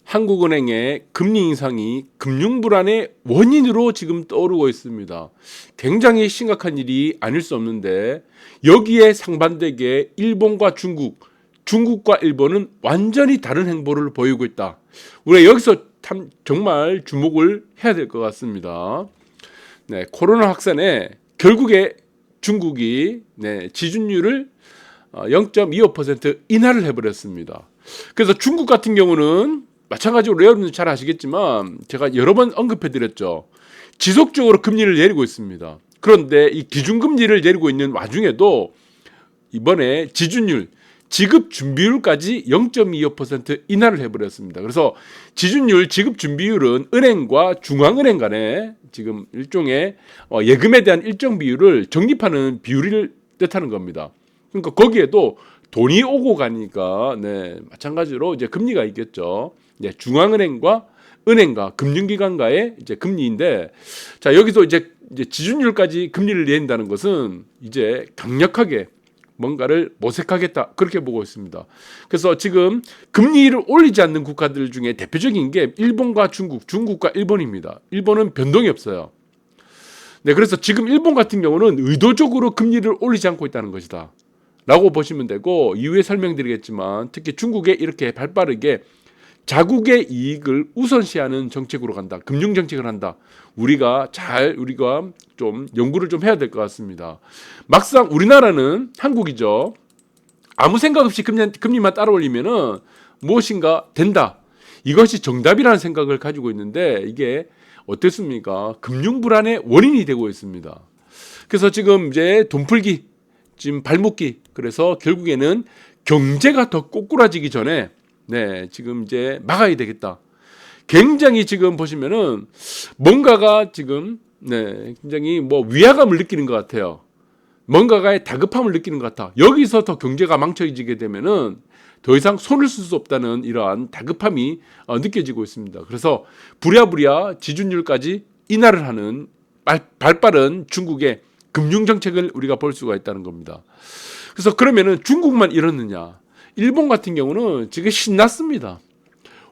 한국은행의 금리 인상이 금융 불안의 원인으로 지금 떠오르고 있습니다. 굉장히 심각한 일이 아닐 수 없는데 여기에 상반되게 일본과 중국과 일본은 완전히 다른 행보를 보이고 있다. 우리가 여기서 정말 주목을 해야 될 것 같습니다. 네, 코로나 확산에 결국에 중국이 지준율을 0.25% 인하를 해버렸습니다. 그래서 중국 같은 경우는 마찬가지로 여러분들 잘 아시겠지만 제가 여러 번 언급해드렸죠. 지속적으로 금리를 내리고 있습니다. 그런데 이 기준금리를 내리고 있는 와중에도 이번에 지준율, 지급준비율까지 0.25% 인하를 해버렸습니다. 그래서 지준율, 지급준비율은 은행과 중앙은행 간에 지금 일종의 예금에 대한 일정 비율을 적립하는 비율을 뜻하는 겁니다. 그러니까 거기에도 돈이 오고 가니까 마찬가지로 이제 금리가 있겠죠. 중앙은행과 은행과 금융기관과의 이제 금리인데, 자 여기서 이제 지준율까지 금리를 내린다는 것은 이제 강력하게 뭔가를 모색하겠다 그렇게 보고 있습니다. 그래서 지금 금리를 올리지 않는 국가들 중에 대표적인 게 일본과 중국과 일본입니다. 일본은 변동이 없어요. 그래서 지금 일본 같은 경우는 의도적으로 금리를 올리지 않고 있다는 것이다 라고 보시면 되고, 이후에 설명드리겠지만 특히 중국에 이렇게 발빠르게 자국의 이익을 우선시하는 정책으로 간다. 금융 정책을 한다. 우리가 좀 연구를 좀 해야 될 것 같습니다. 막상 우리나라는 한국이죠. 아무 생각 없이 금리만 따라 올리면은 무엇인가 된다. 이것이 정답이라는 생각을 가지고 있는데 이게 어떻습니까? 금융 불안의 원인이 되고 있습니다. 그래서 지금 이제 돈풀기, 지금 발목기, 그래서 결국에는 경제가 더 꼬꾸라지기 전에 지금 이제 막아야 되겠다. 굉장히 지금 보시면은 뭔가가 지금 굉장히 위화감을 느끼는 것 같아요. 뭔가가의 다급함을 느끼는 것 같아. 여기서 더 경제가 망쳐지게 되면은 더 이상 손을 쓸 수 없다는 이러한 다급함이 느껴지고 있습니다. 그래서 부랴부랴 지준율까지 인하를 하는 발빠른 중국의 금융 정책을 우리가 볼 수가 있다는 겁니다. 그래서 그러면은 중국만 이렇느냐? 일본 같은 경우는 지금 신났습니다.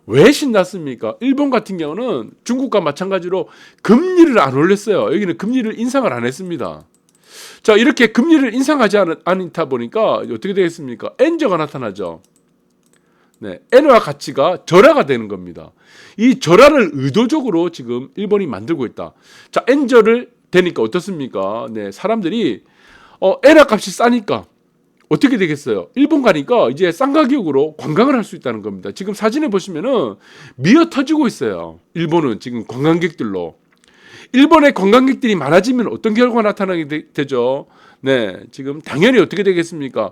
왜 신났습니까? 일본 같은 경우는 중국과 마찬가지로 금리를 안 올렸어요. 여기는 금리를 인상을 안 했습니다. 자, 이렇게 금리를 인상하지 않다 보니까 어떻게 되겠습니까? 엔저가 나타나죠. 엔화 가치가 절하가 되는 겁니다. 이 절하를 의도적으로 지금 일본이 만들고 있다. 자, 엔저를 되니까 어떻습니까? 사람들이 엔화 값이 싸니까 어떻게 되겠어요? 일본 가니까 이제 싼 가격으로 관광을 할 수 있다는 겁니다. 지금 사진에 보시면은 미어 터지고 있어요. 일본은 지금 관광객들로. 일본의 관광객들이 많아지면 어떤 결과가 나타나게 되죠? 지금 당연히 어떻게 되겠습니까?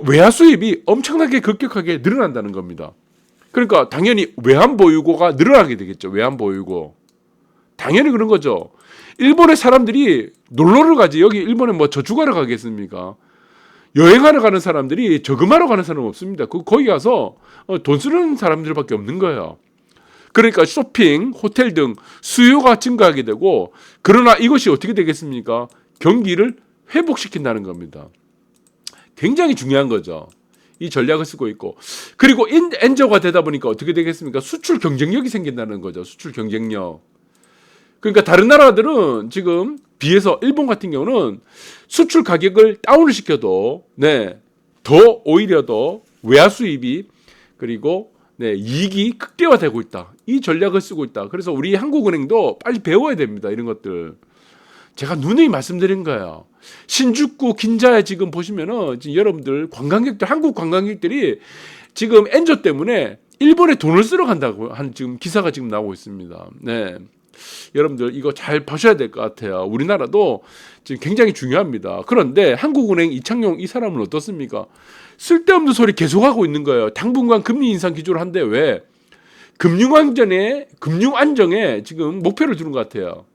외화 수입이 엄청나게 급격하게 늘어난다는 겁니다. 그러니까 당연히 외환 보유고가 늘어나게 되겠죠. 외환 보유고. 당연히 그런 거죠. 일본의 사람들이 놀러를 가지 여기 일본에 저축하러 가겠습니까? 여행하러 가는 사람들이 저금하러 가는 사람은 없습니다. 거기 가서 돈 쓰는 사람들밖에 없는 거예요. 그러니까 쇼핑, 호텔 등 수요가 증가하게 되고, 그러나 이것이 어떻게 되겠습니까? 경기를 회복시킨다는 겁니다. 굉장히 중요한 거죠. 이 전략을 쓰고 있고, 그리고 엔저가 되다 보니까 어떻게 되겠습니까? 수출 경쟁력이 생긴다는 거죠. 수출 경쟁력. 그러니까 다른 나라들은 지금 비해서 일본 같은 경우는 수출 가격을 다운을 시켜도 더 오히려 더 외화 수입이 그리고 이익이 극대화되고 있다. 이 전략을 쓰고 있다. 그래서 우리 한국은행도 빨리 배워야 됩니다. 이런 것들. 제가 누누이 말씀드린 거예요. 신주쿠, 긴자에 지금 보시면은 지금 여러분들 한국 관광객들이 지금 엔저 때문에 일본에 돈을 쓰러 간다고 한 지금 기사가 지금 나오고 있습니다. 여러분들 이거 잘 보셔야 될 것 같아요. 우리나라도 지금 굉장히 중요합니다. 그런데 한국은행 이창용 이 사람은 어떻습니까? 쓸데없는 소리 계속하고 있는 거예요. 당분간 금리 인상 기조를 한데 왜? 금융 안정에 지금 목표를 두는 것 같아요.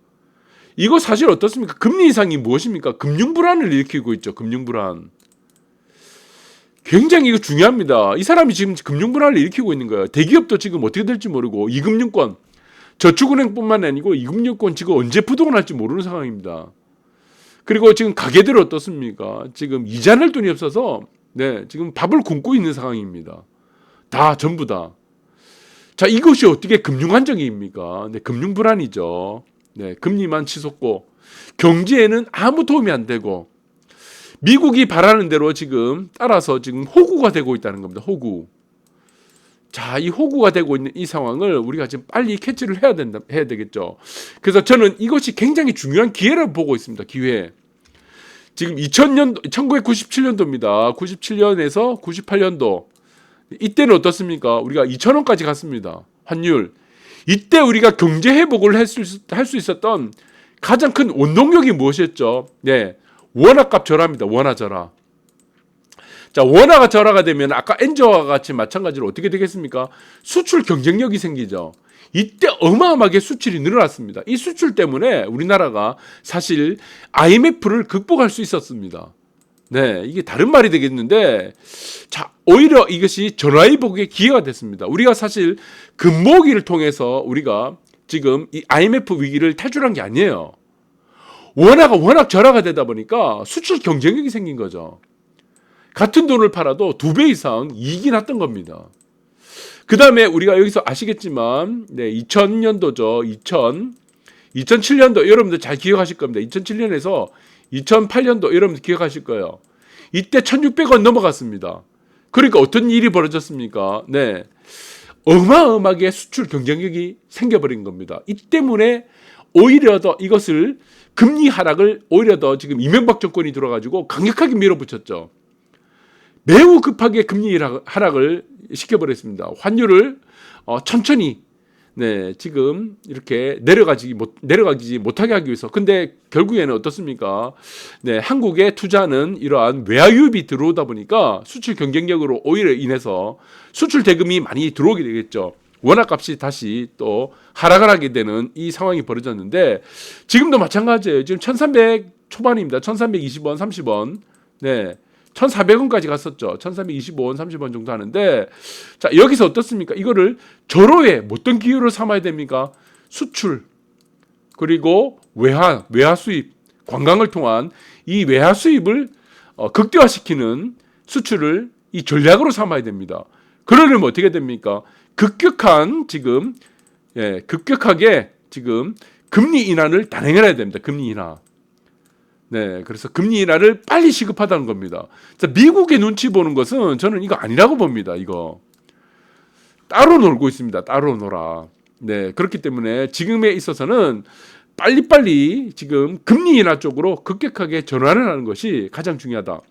이거 사실 어떻습니까? 금리 인상이 무엇입니까? 금융 불안을 일으키고 있죠. 금융 불안. 굉장히 이거 중요합니다. 이 사람이 지금 금융 불안을 일으키고 있는 거예요. 대기업도 지금 어떻게 될지 모르고, 이금융권, 저축은행뿐만 아니고 이금융권 지금 언제 부도가 날지 모르는 상황입니다. 그리고 지금 가게들은 어떻습니까? 지금 이자 낼 돈이 없어서 지금 밥을 굶고 있는 상황입니다. 다 전부 다. 자, 이것이 어떻게 금융 안정입니까? 네, 금융 불안이죠. 네, 금리만 치솟고 경제에는 아무 도움이 안 되고 미국이 바라는 대로 지금 따라서 지금 호구가 되고 있다는 겁니다. 호구. 자, 이 호구가 되고 있는 이 상황을 우리가 지금 빨리 캐치를 해야 되겠죠. 그래서 저는 이것이 굉장히 중요한 기회를 보고 있습니다. 기회. 지금 1997년도입니다. 97년에서 98년도. 이때는 어떻습니까? 우리가 2,000원까지 갔습니다. 환율. 이때 우리가 경제 회복을 할 수 있었던 가장 큰 원동력이 무엇이었죠? 네. 원화값 절하입니다. 원화 절하. 자, 원화가 절하가 되면 아까 엔저와 같이 마찬가지로 어떻게 되겠습니까? 수출 경쟁력이 생기죠. 이때 어마어마하게 수출이 늘어났습니다. 이 수출 때문에 우리나라가 사실 IMF를 극복할 수 있었습니다. 네, 이게 다른 말이 되겠는데, 자, 오히려 이것이 전화위복의 기회가 됐습니다. 우리가 사실 금모기를 통해서 우리가 지금 이 IMF 위기를 탈출한 게 아니에요. 원화가 워낙 절하가 되다 보니까 수출 경쟁력이 생긴 거죠. 같은 돈을 팔아도 2배 이상 이익이 났던 겁니다. 그 다음에 우리가 여기서 아시겠지만, 네, 2000년도죠. 2007년도, 여러분들 잘 기억하실 겁니다. 2007년에서 2008년도, 여러분들 기억하실 거예요. 이때 1600원 넘어갔습니다. 그러니까 어떤 일이 벌어졌습니까? 네. 어마어마하게 수출 경쟁력이 생겨버린 겁니다. 이 때문에 오히려 더 이것을 금리 하락을 오히려 더 지금 이명박 정권이 들어가지고 강력하게 밀어붙였죠. 매우 급하게 금리 하락을 시켜버렸습니다. 환율을 천천히 네, 지금 이렇게 내려가지 못하게 하기 위해서. 근데 결국에는 어떻습니까? 네, 한국에 투자는 이러한 외화유입이 들어오다 보니까 수출 경쟁력으로 오히려 인해서 수출 대금이 많이 들어오게 되겠죠. 원화값이 다시 또 하락을 하게 되는 이 상황이 벌어졌는데 지금도 마찬가지예요. 지금 1300 초반입니다. 1320원, 30원. 네. 1,400원까지 갔었죠. 1,325원, 30원 정도 하는데, 자, 여기서 어떻습니까? 이거를 절호의 어떤 기회로 삼아야 됩니까? 수출, 그리고 외화 수입, 관광을 통한 이 외화 수입을 극대화시키는 수출을 이 전략으로 삼아야 됩니다. 그러려면 어떻게 됩니까? 급격하게 지금 금리 인하를 단행해야 됩니다. 금리 인하. 네, 그래서 금리 인하를 빨리 시급하다는 겁니다. 자, 미국의 눈치 보는 것은 저는 이거 아니라고 봅니다. 이거 따로 놀고 있습니다. 따로 놀아. 네, 그렇기 때문에 지금에 있어서는 빨리빨리 지금 금리 인하 쪽으로 급격하게 전환을 하는 것이 가장 중요하다.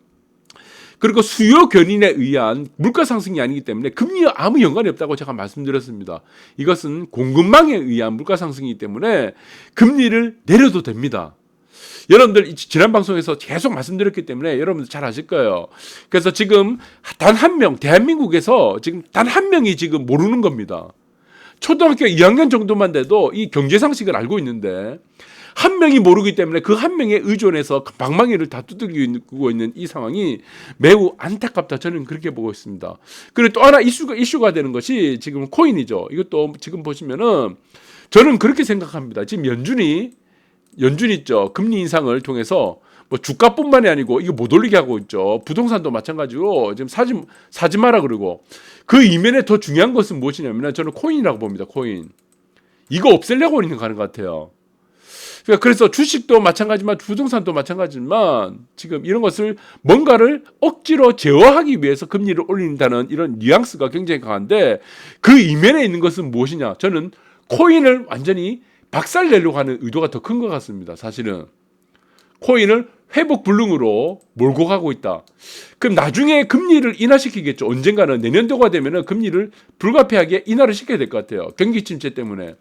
그리고 수요 견인에 의한 물가 상승이 아니기 때문에 금리와 아무 연관이 없다고 제가 말씀드렸습니다. 이것은 공급망에 의한 물가 상승이기 때문에 금리를 내려도 됩니다. 여러분들 지난 방송에서 계속 말씀드렸기 때문에 여러분들 잘 아실 거예요. 그래서 지금 단 한 명, 대한민국에서 지금 단 한 명이 지금 모르는 겁니다. 초등학교 2학년 정도만 돼도 이 경제 상식을 알고 있는데 한 명이 모르기 때문에 그 한 명에 의존해서 방망이를 다 두들기고 있는 이 상황이 매우 안타깝다. 저는 그렇게 보고 있습니다. 그리고 또 하나 이슈가 되는 것이 지금 코인이죠. 이것도 지금 보시면은 저는 그렇게 생각합니다. 지금 연준이 있죠. 금리 인상을 통해서 뭐 주가뿐만이 아니고 이거 못 올리게 하고 있죠. 부동산도 마찬가지로 지금 사지 마라 그러고 그 이면에 더 중요한 것은 무엇이냐면 저는 코인이라고 봅니다. 코인. 이거 없애려고 하는 것 같아요. 그래서 주식도 마찬가지지만 부동산도 마찬가지지만 지금 이런 것을 뭔가를 억지로 제어하기 위해서 금리를 올린다는 이런 뉘앙스가 굉장히 강한데 그 이면에 있는 것은 무엇이냐? 저는 코인을 완전히 박살내려고 하는 의도가 더 큰 것 같습니다. 사실은 코인을 회복 불능으로 몰고 가고 있다. 그럼 나중에 금리를 인하시키겠죠. 언젠가는 내년도가 되면은 금리를 불가피하게 인하를 시켜야 될 것 같아요. 경기 침체 때문에.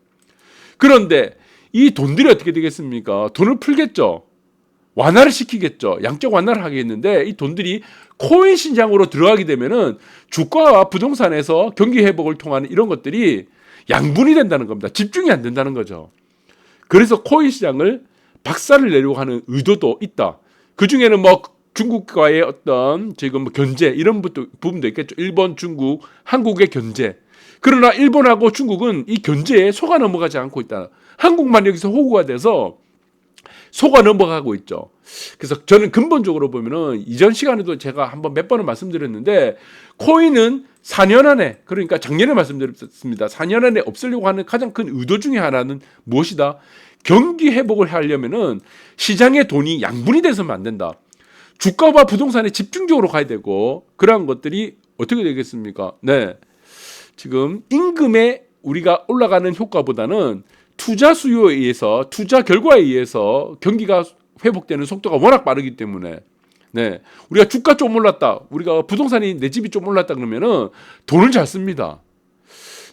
그런데 이 돈들이 어떻게 되겠습니까? 돈을 풀겠죠. 완화를 시키겠죠. 양적 완화를 하겠는데 이 돈들이 코인 시장으로 들어가게 되면은 주가와 부동산에서 경기 회복을 통한 이런 것들이 양분이 된다는 겁니다. 집중이 안 된다는 거죠. 그래서 코인 시장을 박살을 내려고 하는 의도도 있다. 그 중에는 뭐 중국과의 어떤 지금 견제 이런 부분도 있겠죠. 일본, 중국, 한국의 견제. 그러나 일본하고 중국은 이 견제에 속아 넘어가지 않고 있다. 한국만 여기서 호구가 돼서 속아 넘어가고 있죠. 그래서 저는 근본적으로 보면은 이전 시간에도 제가 한번 몇 번을 말씀드렸는데 코인은 4년 안에, 그러니까 작년에 말씀드렸습니다. 4년 안에 없애려고 하는 가장 큰 의도 중에 하나는 무엇이다? 경기 회복을 하려면은 시장의 돈이 양분이 돼서는 안 된다. 주가와 부동산에 집중적으로 가야 되고, 그러한 것들이 어떻게 되겠습니까? 네. 지금 임금에 우리가 올라가는 효과보다는 투자 수요에 의해서, 투자 결과에 의해서 경기가 회복되는 속도가 워낙 빠르기 때문에, 네, 우리가 주가 좀 올랐다, 우리가 부동산이 내 집이 좀 올랐다 그러면은 돈을 잘 씁니다.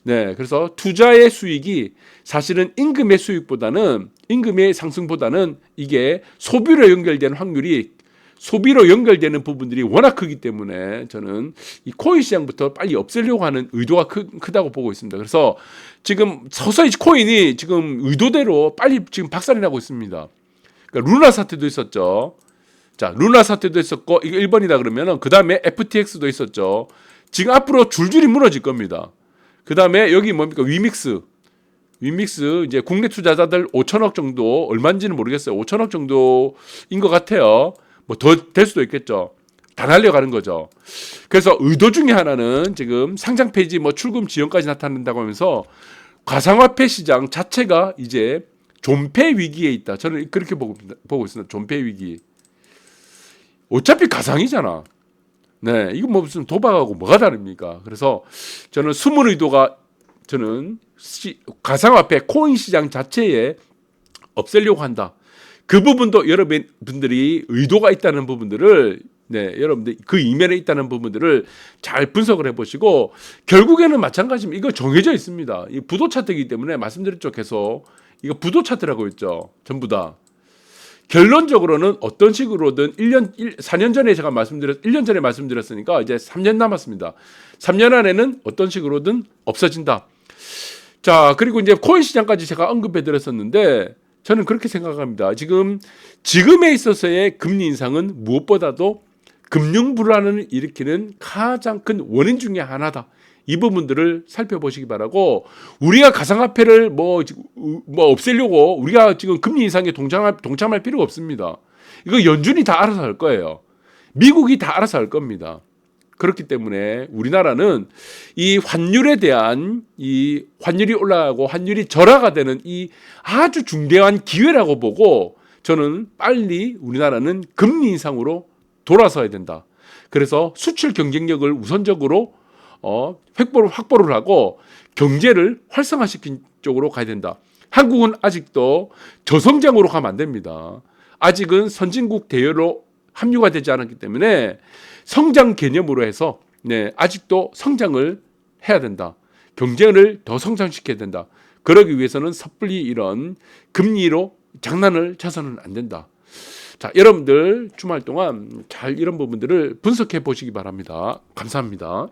네, 그래서 투자의 수익이 사실은 임금의 수익보다는, 임금의 상승보다는 이게 소비로 연결되는 확률이, 소비로 연결되는 부분들이 워낙 크기 때문에 저는 이 코인 시장부터 빨리 없애려고 하는 의도가 크다고 보고 있습니다. 그래서 지금 서서히 코인이 지금 의도대로 빨리 지금 박살이 나고 있습니다. 그러니까 루나 사태도 있었죠. 자, 루나 사태도 있었고, 이거 1번이다 그러면은 그 다음에 FTX도 있었죠. 지금 앞으로 줄줄이 무너질 겁니다. 그 다음에 여기 뭡니까? 위믹스 이제 국내 투자자들 5천억 정도, 얼마인지는 모르겠어요. 5천억 정도인 것 같아요. 뭐 더 될 수도 있겠죠. 다 날려가는 거죠. 그래서 의도 중에 하나는 지금 상장 폐지, 뭐 출금 지연까지 나타난다고 하면서 가상화폐 시장 자체가 이제 존폐 위기에 있다. 저는 그렇게 보고 있습니다. 존폐 위기. 어차피 가상이잖아. 네, 이거 뭐 무슨 도박하고 뭐가 다릅니까? 그래서 저는 숨은 의도가, 저는 가상화폐 코인 시장 자체에 없애려고 한다. 그 부분도 여러분들이 의도가 있다는 부분들을, 네, 여러분들 그 이면에 있다는 부분들을 잘 분석을 해보시고, 결국에는 마찬가지입니다. 이거 정해져 있습니다. 이 부도 차트이기 때문에 말씀드렸죠. 계속 이거 부도 차트라고 했죠. 전부 다. 결론적으로는 어떤 식으로든 4년 전에 제가 1년 전에 말씀드렸으니까 이제 3년 남았습니다. 3년 안에는 어떤 식으로든 없어진다. 자, 그리고 이제 코인 시장까지 제가 언급해 드렸었는데, 저는 그렇게 생각합니다. 지금에 있어서의 금리 인상은 무엇보다도 금융 불안을 일으키는 가장 큰 원인 중에 하나다. 이 부분들을 살펴보시기 바라고, 우리가 가상화폐를 뭐 없애려고 우리가 지금 금리 인상에 동참할 필요가 없습니다. 이거 연준이 다 알아서 할 거예요. 미국이 다 알아서 할 겁니다. 그렇기 때문에 우리나라는 이 환율에 대한, 이 환율이 올라가고 환율이 절하가 되는 이 아주 중대한 기회라고 보고, 저는 빨리 우리나라는 금리 인상으로 돌아서야 된다. 그래서 수출 경쟁력을 우선적으로 확보를 하고 경제를 활성화시킨 쪽으로 가야 된다. 한국은 아직도 저성장으로 가면 안 됩니다. 아직은 선진국 대열로 합류가 되지 않았기 때문에 성장 개념으로 해서, 네, 아직도 성장을 해야 된다. 경제를 더 성장시켜야 된다. 그러기 위해서는 섣불리 이런 금리로 장난을 쳐서는 안 된다. 자, 여러분들 주말 동안 잘 이런 부분들을 분석해 보시기 바랍니다. 감사합니다.